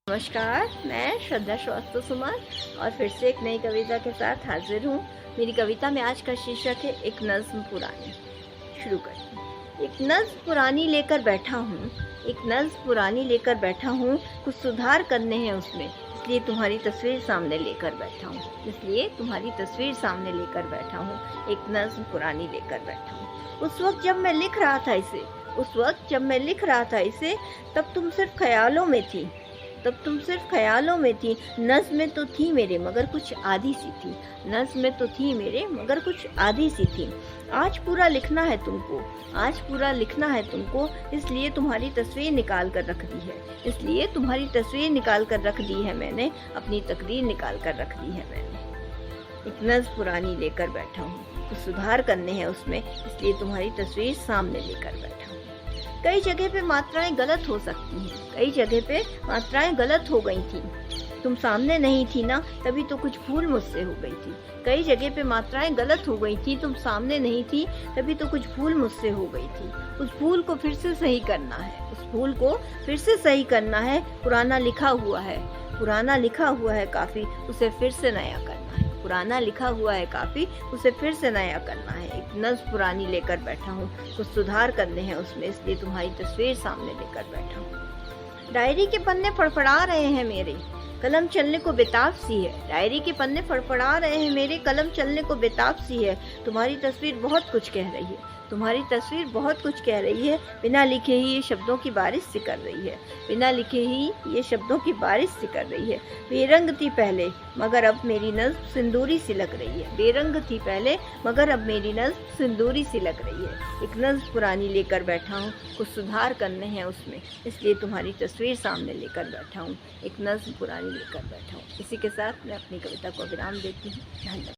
नमस्कार, मैं श्रद्धा श्रीवास्तव सुमन और फिर से एक नई कविता के साथ हाजिर हूँ। मेरी कविता में आज का शीर्षक है एक नज़्म पुरानी। शुरू करती हूँ। एक नज़्म पुरानी लेकर बैठा हूँ, एक नज़्म पुरानी लेकर बैठा हूँ, कुछ सुधार करने हैं उसमें, इसलिए तुम्हारी तस्वीर सामने लेकर बैठा हूँ, इसलिए तुम्हारी तस्वीर सामने लेकर बैठा हूँ। एक नज़्म पुरानी लेकर बैठा हूँ। उस वक्त जब मैं लिख रहा था इसे, उस वक्त जब मैं लिख रहा था इसे, तब तुम सिर्फ ख्यालों में थी, तब तुम सिर्फ ख्यालों में थी। नज़्म में तो थी मेरे मगर कुछ आधी सी थी, नज़्म में तो थी मेरे मगर कुछ आधी सी थी। आज पूरा लिखना है तुमको, आज पूरा लिखना है तुमको, इसलिए तुम्हारी तस्वीर निकाल कर रख दी है, इसलिए तुम्हारी तस्वीर निकाल कर रख दी है मैंने, अपनी तकदीर निकाल कर रख दी है मैंने। एक नज़्म पुरानी लेकर बैठा हूँ, कुछ सुधार करने हैं उसमें, इसलिए तुम्हारी तस्वीर सामने लेकर बैठा हूँ। कई जगह पे मात्राएं गलत हो सकती हैं, कई जगह पे मात्राएं गलत हो गई थी, तुम सामने नहीं थी ना, तभी तो कुछ भूल मुझसे हो गई थी। कई जगह पे मात्राएं गलत हो गई थी, तुम सामने नहीं थी, तभी तो कुछ भूल मुझसे हो गई थी। उस भूल को फिर से सही करना है, उस भूल को फिर से सही करना है। पुराना लिखा हुआ है, पुराना लिखा हुआ है काफी, उसे फिर से नया करना है। पुराना लिखा हुआ है काफी, उसे फिर से नया करना है। एक नज़्म पुरानी लेकर बैठा हूँ, कुछ सुधार करने हैं उसमें, इसलिए तुम्हारी तस्वीर सामने लेकर बैठा हूँ। डायरी के पन्ने फड़फड़ा रहे हैं मेरे, कलम चलने को बेताब सी है। डायरी के पन्ने फड़फड़ा रहे हैं मेरे, कलम चलने को बेताब सी है। तुम्हारी तस्वीर बहुत कुछ कह रही है, तुम्हारी तस्वीर बहुत कुछ कह रही है। बिना लिखे ही ये शब्दों की बारिश सी कर रही है, बिना लिखे ही ये शब्दों की बारिश सी कर रही है। बेरंग थी पहले मगर अब मेरी नज़्म सिंदूरी सी लग रही है, बेरंग थी पहले मगर अब मेरी नज़्म सिंदूरी सी लग रही है। एक नज़्म पुरानी लेकर बैठा हूँ, कुछ सुधार करने हैं उसमें, इसलिए तुम्हारी तस्वीर सामने लेकर बैठा हूँ। एक नज़्म पुरानी लेकर बैठा हूँ। इसी के साथ मैं अपनी कविता को विराम देती हूँ। धन्यवाद।